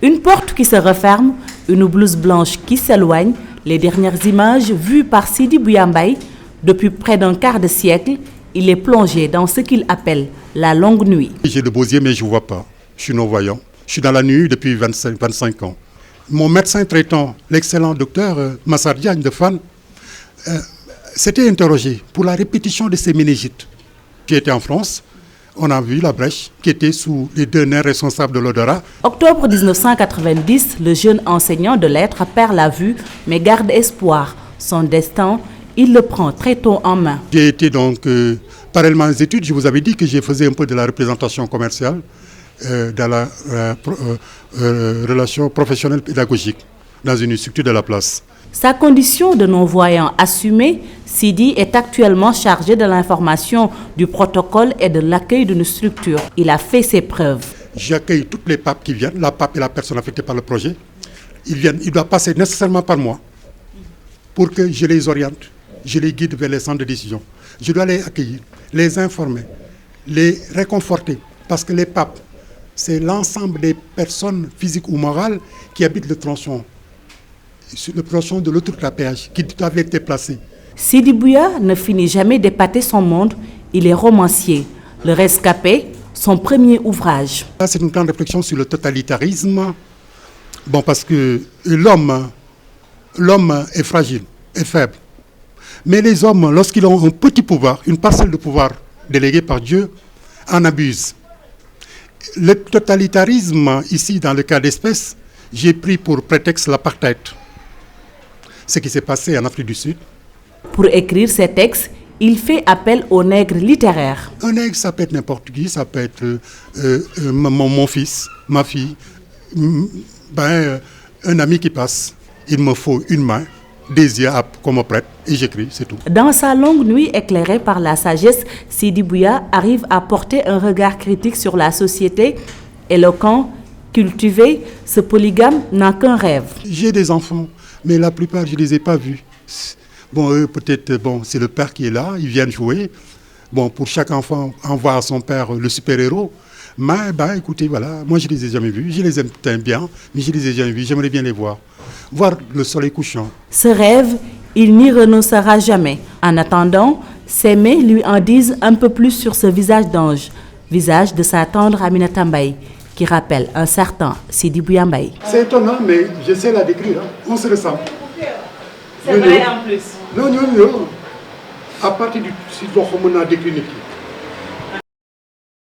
Une porte qui se referme, une blouse blanche qui s'éloigne, les dernières images vues par Sidi Bouya Mbaye. Depuis près d'un quart de siècle, il est plongé dans ce qu'il appelle la longue nuit. J'ai de beaux yeux mais je ne vois pas, je suis non-voyant. Je suis dans la nuit depuis 25 ans. Mon médecin traitant, l'excellent docteur Massar Diagne de Fann, s'était interrogé pour la répétition de ces méningites. Qui était en France, on a vu la brèche qui était sous les deux nerfs responsables de l'odorat. Octobre 1990, le jeune enseignant de lettres perd la vue mais garde espoir. Son destin, il le prend très tôt en main. J'ai été donc parallèlement aux études, je vous avais dit que je faisais un peu de la représentation commerciale dans la relation professionnelle pédagogique dans une structure de la place. Sa condition de non-voyant assumée, Sidi est actuellement chargé de l'information, du protocole et de l'accueil d'une structure. Il a fait ses preuves. J'accueille toutes les papes qui viennent, la pape et la personne affectée par le projet. Ils doivent passer nécessairement par moi pour que je les oriente, je les guide vers les centres de décision. Je dois les accueillir, les informer, les réconforter, parce que les papes, c'est l'ensemble des personnes physiques ou morales qui habitent le tronçon. Sur le tronçon de l'autoroute à péage, qui doivent être déplacés. Sidi Bouya ne finit jamais d'épater son monde. Il est romancier. Le Rescapé, son premier ouvrage. Là, c'est une grande réflexion sur le totalitarisme. Bon, parce que l'homme est fragile, est faible. Mais les hommes, lorsqu'ils ont un petit pouvoir, une parcelle de pouvoir déléguée par Dieu, en abusent. Le totalitarisme, ici, dans le cas d'espèce, j'ai pris pour prétexte l'apartheid. Ce qui s'est passé en Afrique du Sud. Pour écrire ses textes, il fait appel aux nègres littéraires. Un nègre, ça peut être n'importe qui, ça peut être mon fils, ma fille, un ami qui passe. Il me faut une main, des yeux comme prêtre, et j'écris, c'est tout. Dans sa longue nuit éclairée par la sagesse, Sidi Bouya arrive à porter un regard critique sur la société. Éloquent, cultivé, ce polygame n'a qu'un rêve. J'ai des enfants, mais la plupart, je ne les ai pas vus. Bon, eux, peut-être, c'est le père qui est là, ils viennent jouer. Bon, pour chaque enfant, envoie à son père le super-héros. Mais, écoutez, voilà, moi, je ne les ai jamais vus. Je les aime bien, mais je ne les ai jamais vus. J'aimerais bien les voir. Voir le soleil couchant. Ce rêve, il n'y renoncera jamais. En attendant, ses mains lui en disent un peu plus sur ce visage d'ange, visage de sa tendre Aminata Mbaye, qui rappelle un certain Sidi Bouya Mbaye. C'est étonnant, mais j'essaie de la décrire. On se ressemble. C'est vrai en plus. Non. À partir du site, on a décrit.